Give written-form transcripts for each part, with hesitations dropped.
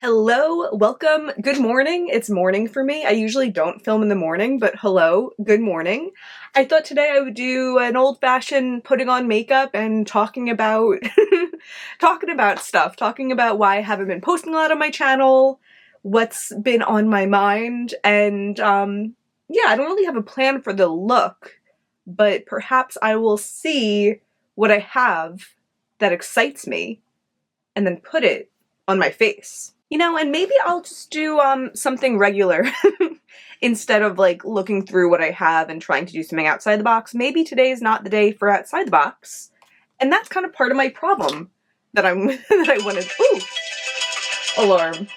Hello, welcome, good morning. It's morning for me. I usually don't film in the morning, but hello, good morning. I thought today I would do an old-fashioned putting on makeup and talking about talking about stuff, talking about why I haven't been posting a lot on my channel, what's been on my mind, and yeah, I don't really have a plan for the look, but perhaps I will see what I have that excites me and then put it on my face. You know, and maybe I'll just do something regular instead of like looking through what I have and trying to do something outside the box. Maybe today is not the day for outside the box. And that's kind of part of my problem that that I wanted. Ooh, alarm.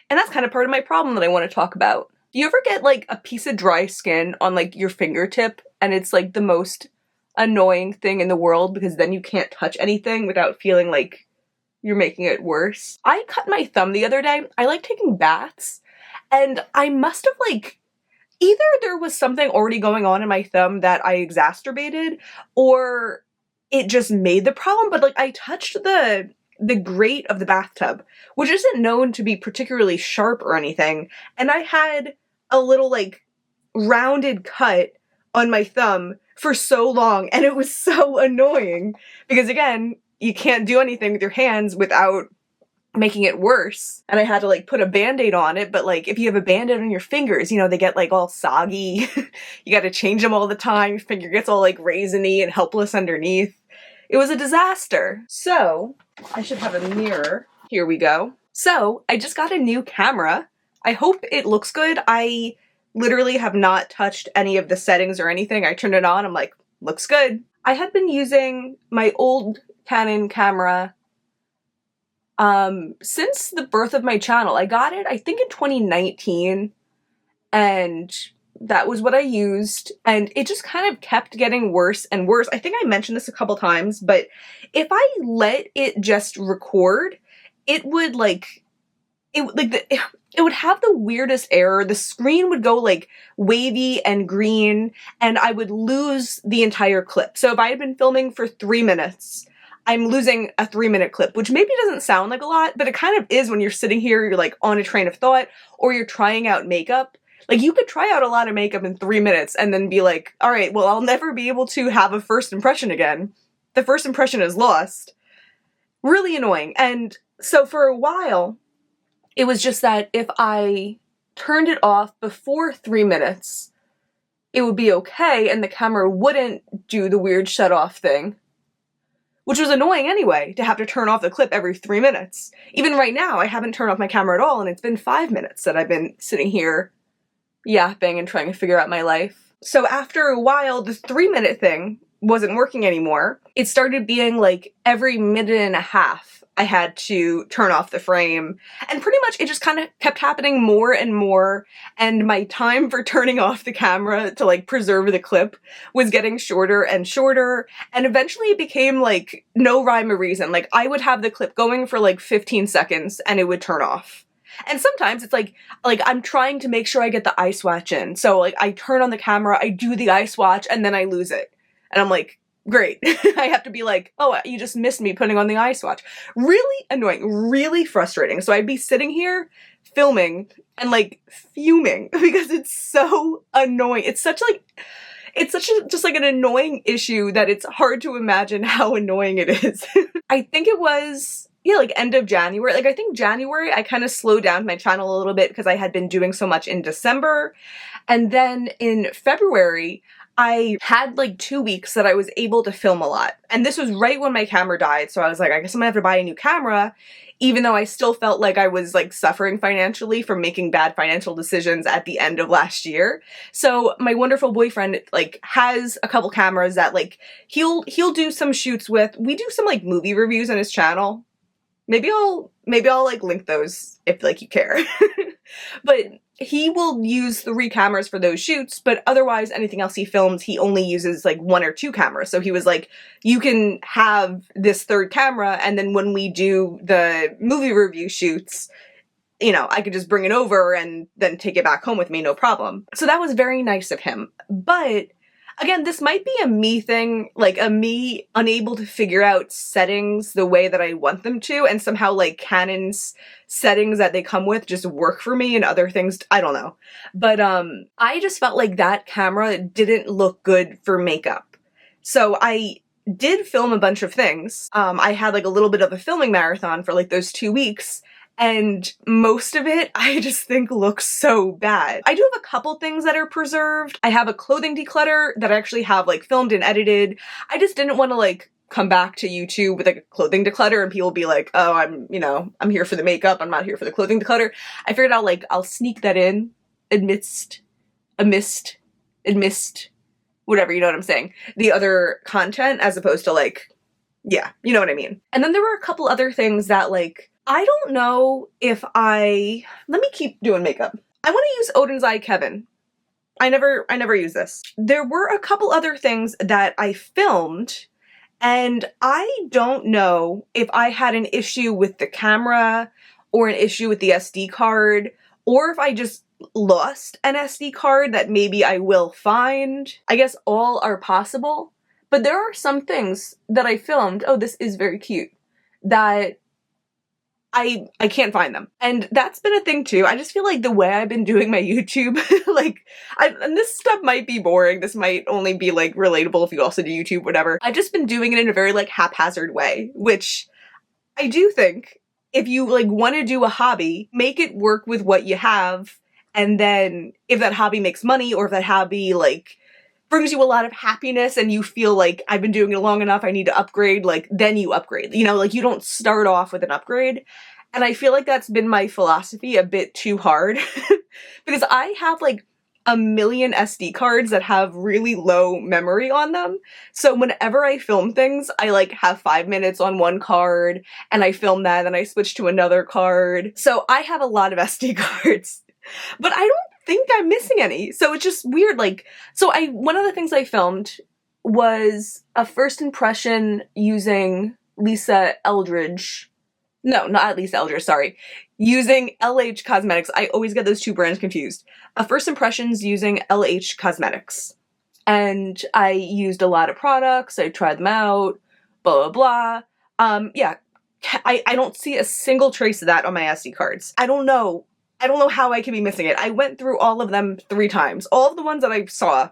And that's kind of part of my problem that I want to talk about. Do you ever get like a piece of dry skin on like your fingertip and it's like the most annoying thing in the world because then you can't touch anything without feeling like you're making it worse? I cut my thumb the other day. I like taking baths, and I must have like, either there was something already going on in my thumb that I exacerbated, or it just made the problem, but like I touched the grate of the bathtub, which isn't known to be particularly sharp or anything, and I had a little like rounded cut on my thumb for so long, and it was so annoying because again, you can't do anything with your hands without making it worse. And I had to like put a band-aid on it, but like if you have a band-aid on your fingers, you know, they get like all soggy. You gotta change them all the time. Your finger gets all like raisiny and helpless underneath. It was a disaster. So, I should have a mirror. Here we go. So, I just got a new camera. I hope it looks good. I literally have not touched any of the settings or anything. I turned it on, I'm like, looks good. I had been using my old Canon camera since the birth of my channel. I got it, I think, in 2019, and that was what I used, and it just kind of kept getting worse and worse. I think I mentioned this a couple times, but if I let it just record, it would like, it would have the weirdest error. The screen would go like wavy and green, and I would lose the entire clip. So if I had been filming for 3 minutes, I'm losing a 3-minute clip, which maybe doesn't sound like a lot, but it kind of is when you're sitting here, you're like on a train of thought, or you're trying out makeup. Like you could try out a lot of makeup in 3 minutes and then be like, all right, well, I'll never be able to have a first impression again. The first impression is lost. Really annoying. And so for a while, it was just that if I turned it off before 3 minutes, it would be okay and the camera wouldn't do the weird shut off thing. Which was annoying anyway, to have to turn off the clip every 3 minutes. Even right now, I haven't turned off my camera at all, and it's been 5 minutes that I've been sitting here yapping and trying to figure out my life. So after a while, the 3-minute thing wasn't working anymore. It started being like every minute and a half, I had to turn off the frame, and pretty much it just kind of kept happening more and more, and my time for turning off the camera to like preserve the clip was getting shorter and shorter, and eventually it became like no rhyme or reason. Like I would have the clip going for like 15 seconds and it would turn off. And sometimes it's like I'm trying to make sure I get the eye swatch in. So like I turn on the camera, I do the eye swatch, and then I lose it. And I'm like, great. I have to be like, oh, you just missed me putting on the eye swatch. Really annoying, really frustrating. So I'd be sitting here filming and like fuming because it's so annoying. It's such just like an annoying issue that it's hard to imagine how annoying it is. I think it was, yeah, like end of January. Like I think January I kind of slowed down my channel a little bit because I had been doing so much in December. And then in February, I had like 2 weeks that I was able to film a lot. And this was right when my camera died, so I was like, I guess I'm gonna have to buy a new camera, even though I still felt like I was like suffering financially from making bad financial decisions at the end of last year. So my wonderful boyfriend like has a couple cameras that like he'll do some shoots with. We do some like movie reviews on his channel. Maybe I'll like link those if like you care. But he will use 3 cameras for those shoots, but otherwise anything else he films, he only uses like 1 or 2 cameras. So he was like, you can have this 3rd camera, and then when we do the movie review shoots, you know, I could just bring it over and then take it back home with me, no problem. So that was very nice of him. But Again, this might be a me thing, like a me unable to figure out settings the way that I want them to, and somehow like Canon's settings that they come with just work for me and other things, I don't know. But I just felt like that camera didn't look good for makeup. So I did film a bunch of things. I had like a little bit of a filming marathon for like those 2 weeks, and most of it I just think looks so bad. I do have a couple things that are preserved. I have a clothing declutter that I actually have like filmed and edited. I just didn't want to like come back to YouTube with like a clothing declutter and people be like, oh, I'm here for the makeup, I'm not here for the clothing declutter. I figured out like I'll sneak that in amidst, whatever, you know what I'm saying, the other content, as opposed to like, yeah, you know what I mean. And then there were a couple other things that like, I don't know if let me keep doing makeup. I want to use Odin's Eye Kevin. I never use this. There were a couple other things that I filmed, and I don't know if I had an issue with the camera or an issue with the SD card, or if I just lost an SD card that maybe I will find. I guess all are possible, but there are some things that I filmed, oh, this is very cute, that I can't find them. And that's been a thing too. I just feel like the way I've been doing my YouTube, and this stuff might be boring, this might only be like relatable if you also do YouTube, whatever. I've just been doing it in a very like haphazard way, which I do think if you like want to do a hobby, make it work with what you have. And then if that hobby makes money, or if that hobby like brings you a lot of happiness and you feel like I've been doing it long enough, I need to upgrade, like then you upgrade, you know, like you don't start off with an upgrade. And I feel like that's been my philosophy a bit too hard because I have like a million SD cards that have really low memory on them. So whenever I film things, I like have 5 minutes on one card and I film that and I switch to another card. So I have a lot of SD cards, but I don't think I'm missing any. So it's just weird. Like, one of the things I filmed was a first impression using Lisa Eldridge. No, not Lisa Eldridge, sorry. Using LH Cosmetics. I always get those two brands confused. A first impressions using LH Cosmetics. And I used a lot of products. I tried them out, blah, blah, blah. Yeah, I don't see a single trace of that on my SD cards. I don't know how I could be missing it. I went through all of them 3 times. All of the ones that I saw,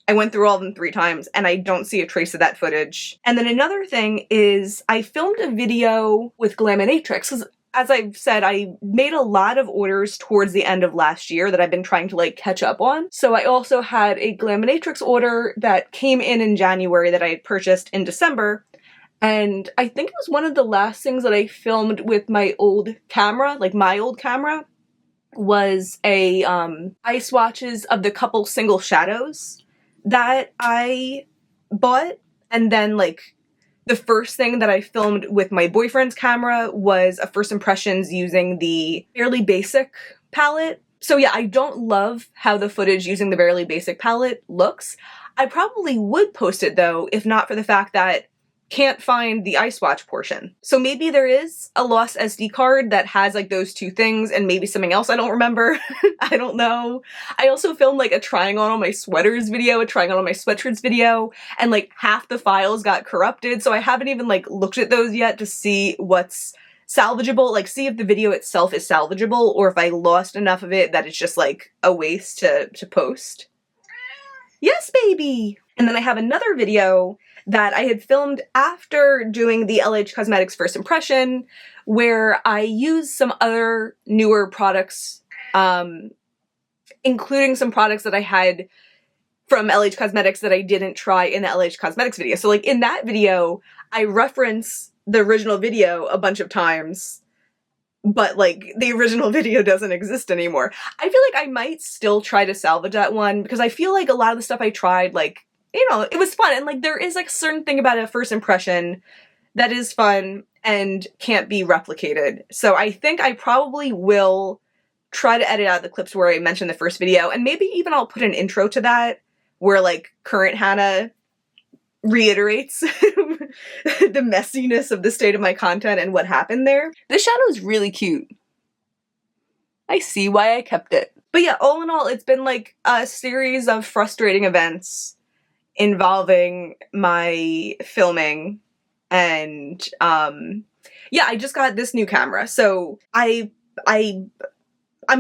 I went through all of them 3 times, and I don't see a trace of that footage. And then another thing is I filmed a video with Glaminatrix, because as I've said, I made a lot of orders towards the end of last year that I've been trying to like catch up on. So I also had a Glaminatrix order that came in January that I had purchased in December. And I think it was one of the last things that I filmed with my old camera, like my old camera, was a eye swatches of the couple single shadows that I bought. And then like the first thing that I filmed with my boyfriend's camera was a first impressions using the Fairly Basic palette. So yeah, I don't love how the footage using the Fairly Basic palette looks. I probably would post it though, if not for the fact that can't find the eye swatch portion. So maybe there is a lost SD card that has like those 2 things and maybe something else I don't remember. I don't know. I also filmed like a trying on all my sweaters video, a trying on all my sweatshirts video, and like half the files got corrupted. So I haven't even like looked at those yet to see what's salvageable, like see if the video itself is salvageable or if I lost enough of it that it's just like a waste to post. Yes, baby! And then I have another video that I had filmed after doing the LH Cosmetics first impression, where I used some other newer products, including some products that I had from LH Cosmetics that I didn't try in the LH Cosmetics video. So like in that video, I reference the original video a bunch of times, but like the original video doesn't exist anymore. I feel like I might still try to salvage that one because I feel like a lot of the stuff I tried, like, you know, it was fun. And like there is like a certain thing about a first impression that is fun and can't be replicated. So I think I probably will try to edit out the clips where I mentioned the first video, and maybe even I'll put an intro to that where like current Hannah reiterates the messiness of the state of my content and what happened there. This shadow is really cute. I see why I kept it. But yeah, all in all, it's been like a series of frustrating events involving my filming. And yeah, I just got this new camera. So I'm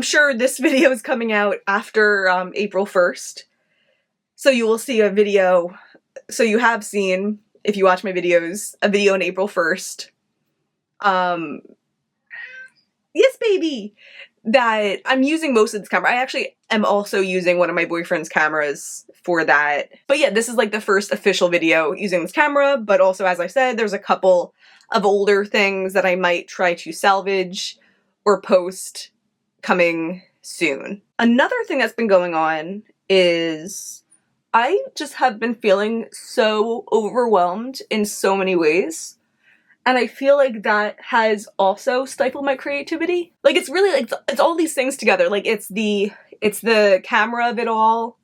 sure this video is coming out after April 1st. So you will see a video. So you have seen, if you watch my videos, a video on April 1st. Yes, baby! That I'm using most of this camera. I actually am also using one of my boyfriend's cameras for that. But yeah, this is like the first official video using this camera, but also, as I said, there's a couple of older things that I might try to salvage or post coming soon. Another thing that's been going on is I just have been feeling so overwhelmed in so many ways. And I feel like that has also stifled my creativity. Like, it's really like, it's all these things together. Like, it's the camera of it all.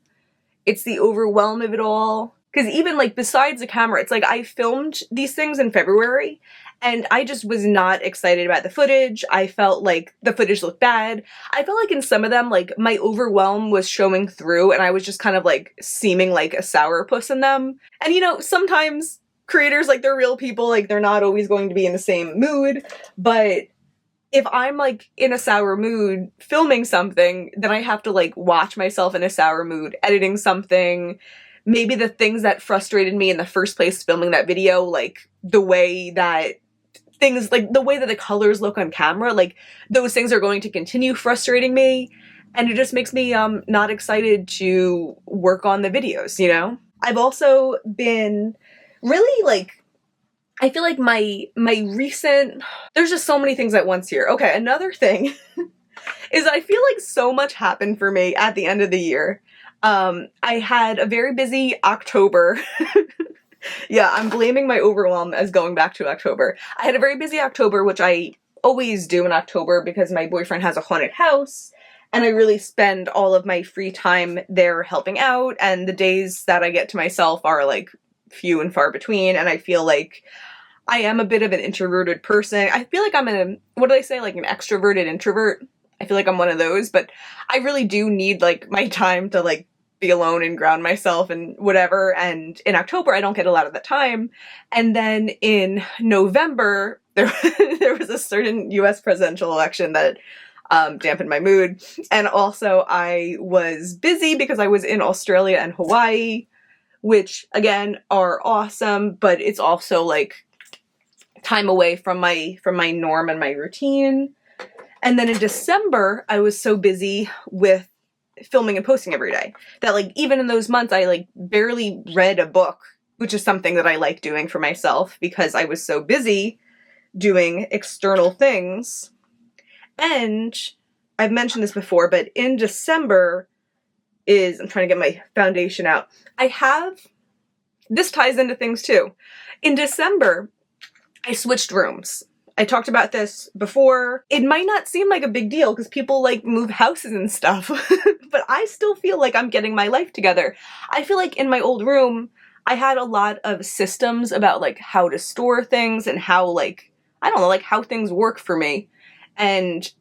It's the overwhelm of it all. Because even like besides the camera, it's like I filmed these things in February and I just was not excited about the footage. I felt like the footage looked bad. I felt like in some of them, like my overwhelm was showing through and I was just kind of like seeming like a sourpuss in them. And you know, sometimes creators, like, they're real people, like, they're not always going to be in the same mood, but if I'm, like, in a sour mood filming something, then I have to, like, watch myself in a sour mood editing something. Maybe the things that frustrated me in the first place filming that video, like, the way that things, like, the way that the colors look on camera, like, those things are going to continue frustrating me, and it just makes me, not excited to work on the videos, you know? I've also been really, like, I feel like my recent, there's just so many things at once here. Okay, another thing is I feel like so much happened for me at the end of the year. I had a very busy October. Yeah, I'm blaming my overwhelm as going back to October. I had a very busy October, which I always do in October because my boyfriend has a haunted house, and I really spend all of my free time there helping out, and the days that I get to myself are, like, few and far between, and I feel like I am a bit of an introverted person. I feel like I'm what do they say, like an extroverted introvert? I feel like I'm one of those, but I really do need, like, my time to, like, be alone and ground myself and whatever, and in October I don't get a lot of that time. And then in November, there was a certain US presidential election that dampened my mood, and also I was busy because I was in Australia and Hawaii, which, again, are awesome, but it's also, like, time away from my norm and my routine. And then in December, I was so busy with filming and posting every day that, like, even in those months, I, like, barely read a book, which is something that I like doing for myself because I was so busy doing external things. And I've mentioned this before, but in December I'm trying to get my foundation out. This ties into things too. In December, I switched rooms. I talked about this before. It might not seem like a big deal because people, like, move houses and stuff, but I still feel like I'm getting my life together. I feel like in my old room, I had a lot of systems about, like, how to store things and how, like, I don't know, like, how things work for me. And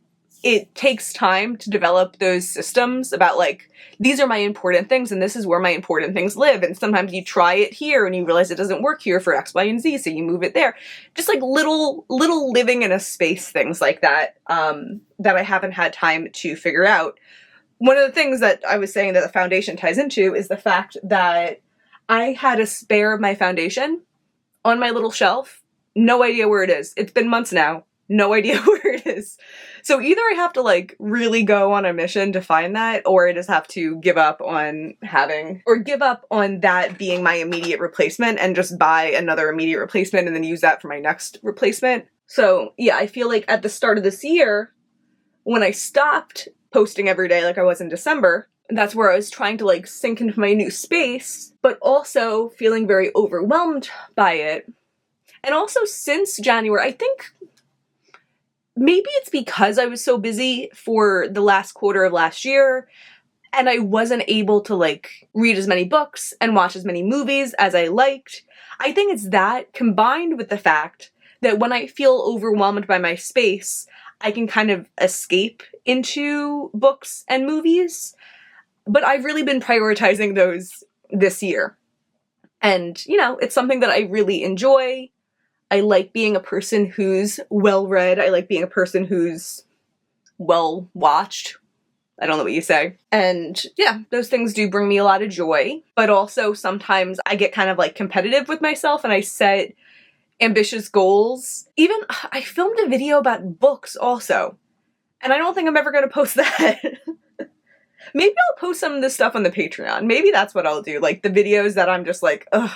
it takes time to develop those systems about, like, these are my important things and this is where my important things live. And sometimes you try it here and you realize it doesn't work here for X, Y, and Z, so you move it there. Just, like, little living in a space things like that, that I haven't had time to figure out. One of the things that I was saying that the foundation ties into is the fact that I had a spare of my foundation on my little shelf. No idea where it is. It's been months now. No idea where it is. So either I have to, like, really go on a mission to find that, or I just have to give up on that being my immediate replacement and just buy another immediate replacement and then use that for my next replacement. So yeah, I feel like at the start of this year, when I stopped posting every day like I was in December, that's where I was trying to, like, sink into my new space, but also feeling very overwhelmed by it. And also since January, I think maybe it's because I was so busy for the last quarter of last year and I wasn't able to, like, read as many books and watch as many movies as I liked. I think it's that combined with the fact that when I feel overwhelmed by my space, I can kind of escape into books and movies. But I've really been prioritizing those this year. And, you know, it's something that I really enjoy. I like being a person who's well-read. I like being a person who's well-watched. I don't know what you say. And yeah, those things do bring me a lot of joy. But also sometimes I get kind of like competitive with myself and I set ambitious goals. Even, I filmed a video about books also. And I don't think I'm ever going to post that. Maybe I'll post some of this stuff on the Patreon. Maybe that's what I'll do. Like the videos that I'm just like, ugh.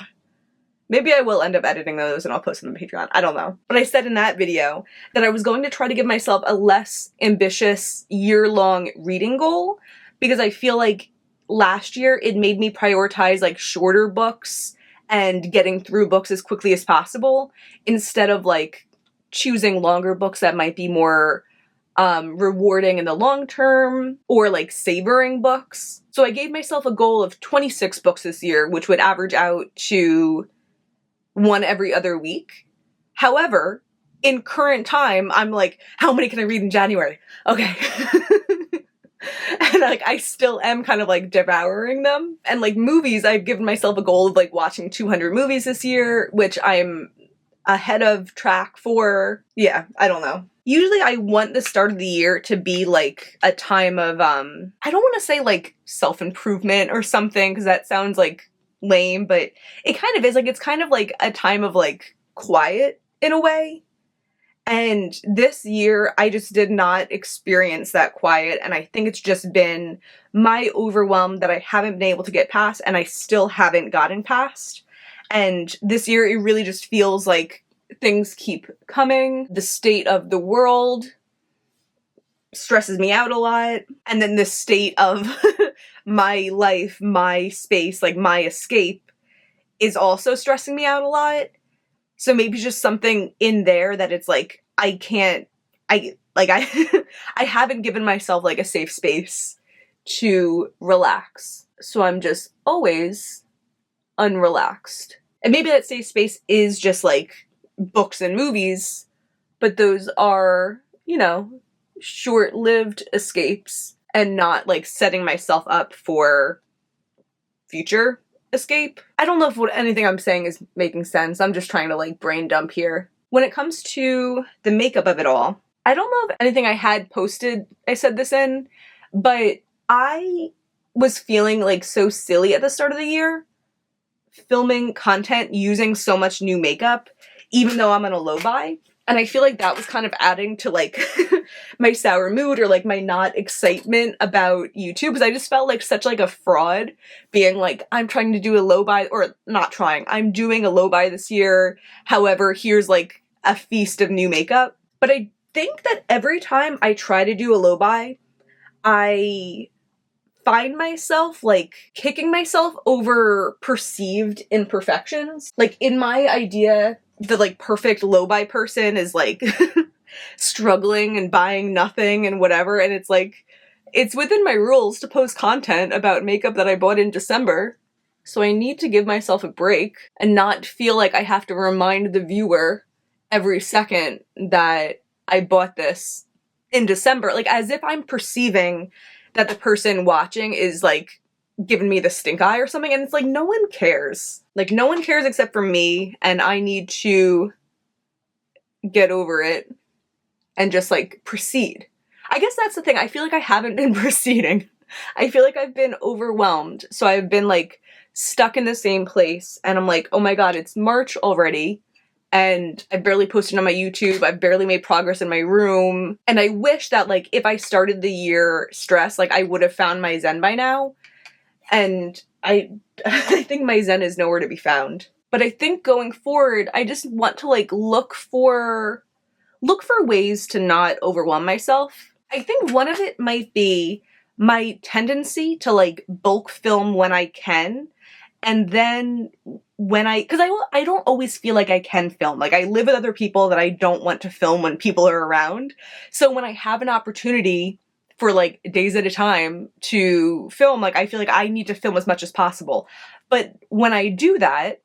Maybe I will end up editing those and I'll post them on Patreon. I don't know. But I said in that video that I was going to try to give myself a less ambitious year-long reading goal because I feel like last year it made me prioritize like shorter books and getting through books as quickly as possible instead of like choosing longer books that might be more rewarding in the long term or like savoring books. So I gave myself a goal of 26 books this year, which would average out to one every other week. However, in current time, I'm like, how many can I read in January? Okay. And like, I still am kind of like devouring them. And like movies, I've given myself a goal of like watching 200 movies this year, which I'm ahead of track for. Yeah, I don't know. Usually I want the start of the year to be like a time of, I don't want to say like self-improvement or something, because that sounds like lame, but it kind of is. Like, it's kind of like a time of like quiet in a way. And this year I just did not experience that quiet, and I think it's just been my overwhelm that I haven't been able to get past, and I still haven't gotten past. And this year it really just feels like things keep coming. The state of the world stresses me out a lot, and then the state of my life, my space, like my escape is also stressing me out a lot. So maybe just something in there that it's like, I I haven't given myself like a safe space to relax. So I'm just always unrelaxed. And maybe that safe space is just like books and movies, but those are, you know, short-lived escapes and not like setting myself up for future escape. I don't know if anything I'm saying is making sense. I'm just trying to like brain dump here. When it comes to the makeup of it all, I don't know if anything I had posted I said this in, but I was feeling like so silly at the start of the year filming content using so much new makeup, even though I'm on a low buy. And I feel like that was kind of adding to like my sour mood or like my not excitement about YouTube, because I just felt like such like a fraud being like, I'm trying to do a low buy, or not trying, I'm doing a low buy this year. However, here's like a feast of new makeup. But I think that every time I try to do a low buy, I find myself like kicking myself over perceived imperfections. Like in my idea, the like perfect low buy person is like struggling and buying nothing and whatever, and it's like, it's within my rules to post content about makeup that I bought in December, so I need to give myself a break and not feel like I have to remind the viewer every second that I bought this in December, like as if I'm perceiving that the person watching is like giving me the stink eye or something, and it's like, no one cares. Like, no one cares except for me, and I need to get over it and just, like, proceed. I guess that's the thing. I feel like I haven't been proceeding. I feel like I've been overwhelmed, so I've been, like, stuck in the same place, and I'm like, oh my god, it's March already, and I barely posted on my YouTube, I've barely made progress in my room, and I wish that, like, if I started the year stressed, like, I would have found my zen by now. And I think my zen is nowhere to be found. But I think going forward, I just want to like look for ways to not overwhelm myself. I think one of it might be my tendency to like bulk film when I can, and then when because I don't always feel like I can film. Like, I live with other people that I don't want to film when people are around. So when I have an opportunity for like days at a time to film, like I feel like I need to film as much as possible. But when I do that,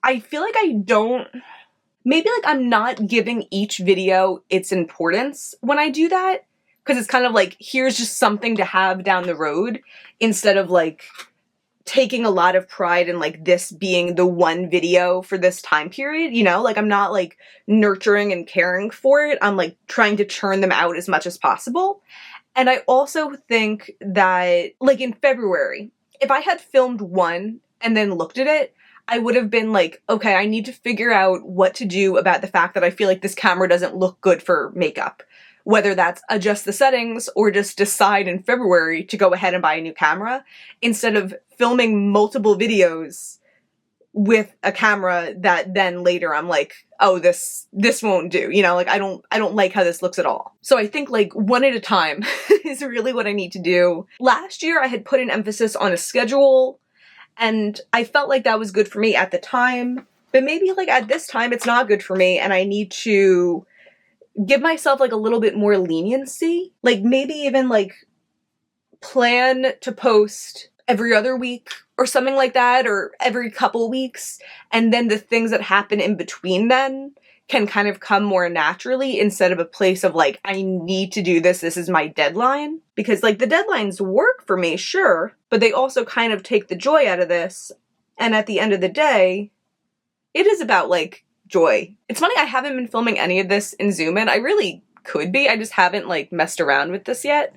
I feel like I don't, maybe like I'm not giving each video its importance when I do that, because it's kind of like, here's just something to have down the road, instead of like taking a lot of pride in like this being the one video for this time period, you know? Like I'm not like nurturing and caring for it. I'm like trying to churn them out as much as possible. And I also think that like in February, if I had filmed one and then looked at it, I would have been like, okay, I need to figure out what to do about the fact that I feel like this camera doesn't look good for makeup. Whether that's adjust the settings or just decide in February to go ahead and buy a new camera instead of filming multiple videos with a camera that then later I'm like, oh, this won't do. You know, like I don't like how this looks at all. So I think like one at a time is really what I need to do. Last year I had put an emphasis on a schedule and I felt like that was good for me at the time, but maybe like at this time it's not good for me and I need to give myself like a little bit more leniency. Like maybe even like plan to post every other week or something like that, or every couple weeks. And then the things that happen in between then can kind of come more naturally instead of a place of like, I need to do this. This is my deadline. Because like the deadlines work for me, sure, but they also kind of take the joy out of this. And at the end of the day, it is about like joy. It's funny, I haven't been filming any of this in Zoom in. I really could be. I just haven't like messed around with this yet.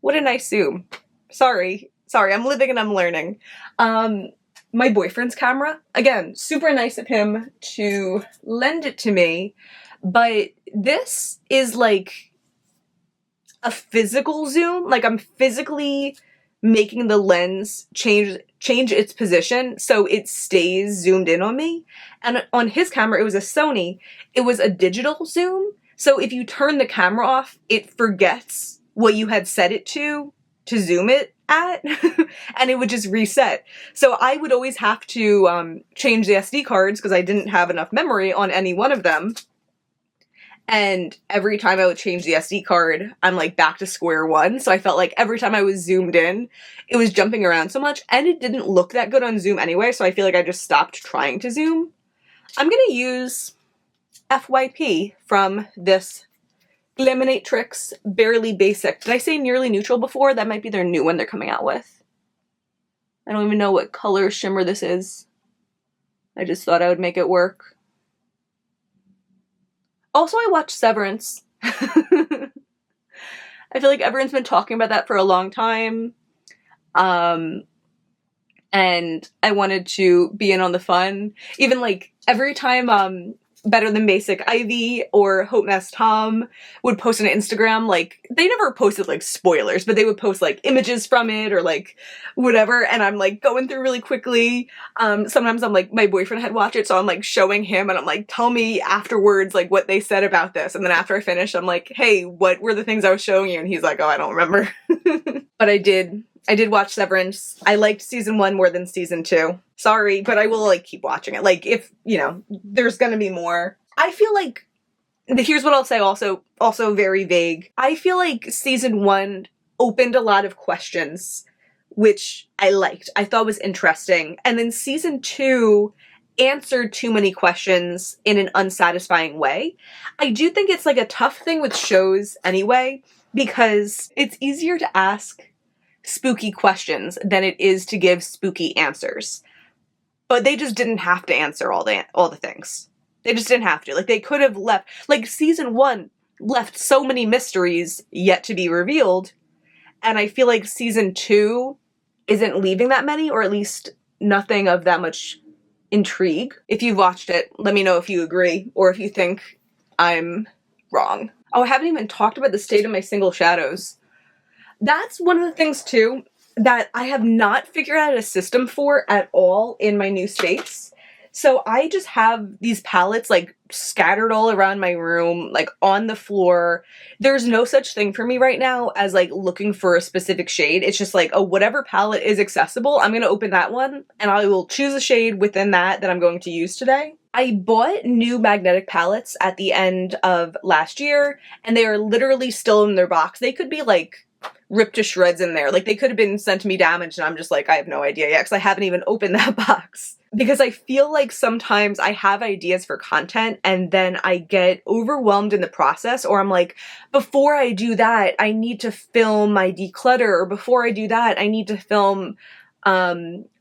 What a nice Zoom. Sorry, I'm living and I'm learning. My boyfriend's camera, again, super nice of him to lend it to me, but this is like a physical zoom. Like I'm physically making the lens change its position so it stays zoomed in on me. And on his camera, it was a Sony. It was a digital zoom. So if you turn the camera off, it forgets what you had set it to zoom it at, and it would just reset. So I would always have to change the SD cards because I didn't have enough memory on any one of them. And every time I would change the SD card, I'm like back to square one. So I felt like every time I was zoomed in, it was jumping around so much and it didn't look that good on Zoom anyway. So I feel like I just stopped trying to zoom. I'm going to use FYP from this Laminate Tricks Barely Basic. Did I say Nearly Neutral before? That might be their new one they're coming out with. I don't even know what color shimmer this is. I just thought I would make it work. Also, I watched Severance. I feel like everyone's been talking about that for a long time. And I wanted to be in on the fun. Even like every time Better Than Basic Ivy or Hope Mess Tom would post on Instagram, like they never posted like spoilers, but they would post like images from it or like whatever, and I'm like going through really quickly. Sometimes I'm like, my boyfriend had watched it, so I'm like showing him and I'm like, tell me afterwards like what they said about this, and then after I finish I'm like, hey, what were the things I was showing you? And he's like, oh, I don't remember. But I did watch Severance. I liked season 1 more than season 2. Sorry, but I will like keep watching it. Like if, you know, there's gonna be more. I feel like, here's what I'll say also very vague. I feel like season 1 opened a lot of questions, which I liked. I thought was interesting. And then season 2 answered too many questions in an unsatisfying way. I do think it's like a tough thing with shows anyway, because it's easier to ask spooky questions than it is to give spooky answers. But they just didn't have to answer all the things. They just didn't have to. Like they could have left, like season 1 left so many mysteries yet to be revealed. And I feel like season 2 isn't leaving that many, or at least nothing of that much intrigue. If you've watched it, let me know if you agree or if you think I'm wrong. Oh, I haven't even talked about the state of my single shadows. That's one of the things too that I have not figured out a system for at all in my new space. So I just have these palettes like scattered all around my room, like on the floor. There's no such thing for me right now as like looking for a specific shade. It's just like, oh, whatever palette is accessible, I'm going to open that one and I will choose a shade within that I'm going to use today. I bought new magnetic palettes at the end of last year and they are literally still in their box. They could be like ripped to shreds in there. Like they could have been sent to me damaged and I'm just like, I have no idea yet because I haven't even opened that box. Because I feel like sometimes I have ideas for content and then I get overwhelmed in the process, or I'm like, before I do that, I need to film my declutter, or before I do that, I need to film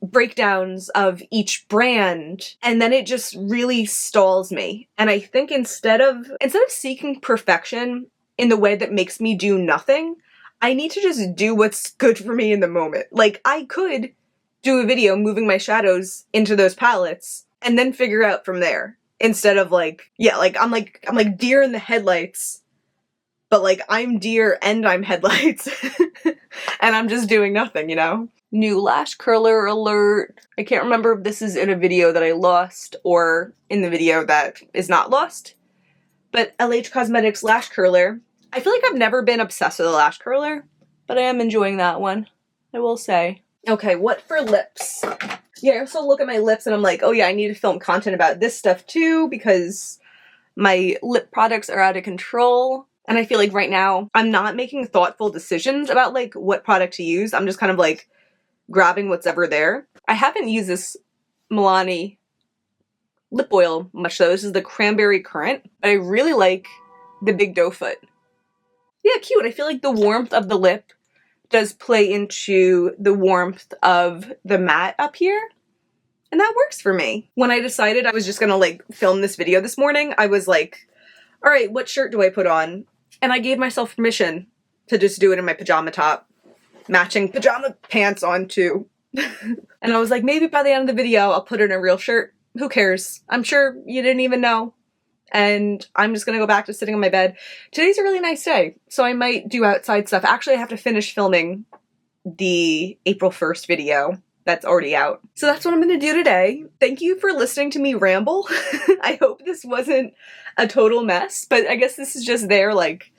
breakdowns of each brand, and then it just really stalls me. And I think instead of seeking perfection in the way that makes me do nothing, I need to just do what's good for me in the moment. Like, I could do a video moving my shadows into those palettes and then figure out from there. Instead of like, yeah, like I'm like deer in the headlights, but like I'm deer and I'm headlights and I'm just doing nothing, you know? New lash curler alert. I can't remember if this is in a video that I lost or in the video that is not lost, but LH Cosmetics lash curler. I feel like I've never been obsessed with a lash curler, but I am enjoying that one, I will say. Okay, what for lips? Yeah, I also look at my lips and I'm like, oh yeah, I need to film content about this stuff too because my lip products are out of control. And I feel like right now I'm not making thoughtful decisions about like what product to use. I'm just kind of like grabbing what's ever there. I haven't used this Milani lip oil much though. This is the Cranberry Currant, but I really like the Big Doe Foot. Yeah, cute. I feel like the warmth of the lip does play into the warmth of the matte up here. And that works for me. When I decided I was just gonna like film this video this morning, I was like, all right, what shirt do I put on? And I gave myself permission to just do it in my pajama top, matching pajama pants on too. And I was like, maybe by the end of the video, I'll put it in a real shirt. Who cares? I'm sure you didn't even know. And I'm just gonna go back to sitting on my bed. Today's a really nice day, so I might do outside stuff. Actually, I have to finish filming the April 1st video that's already out. So that's what I'm gonna do today. Thank you for listening to me ramble. I hope this wasn't a total mess, but I guess this is just there, like,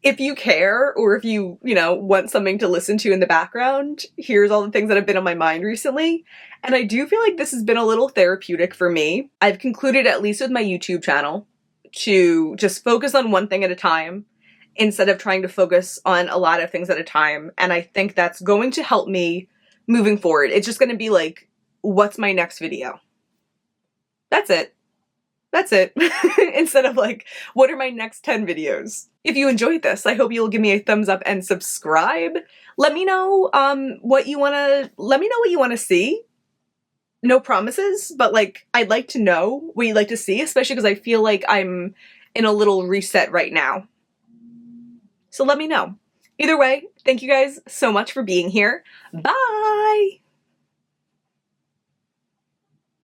if you care, or if you know, want something to listen to in the background, here's all the things that have been on my mind recently. And I do feel like this has been a little therapeutic for me. I've concluded, at least with my YouTube channel, to just focus on one thing at a time instead of trying to focus on a lot of things at a time. And I think that's going to help me moving forward. It's just going to be like, what's my next video? That's it. That's it. Instead of like, what are my next 10 videos? If you enjoyed this, I hope you'll give me a thumbs up and subscribe. Let me know what you want to see. No promises, but like, I'd like to know what you'd like to see, especially because I feel like I'm in a little reset right now. So let me know. Either way, thank you guys so much for being here. Bye!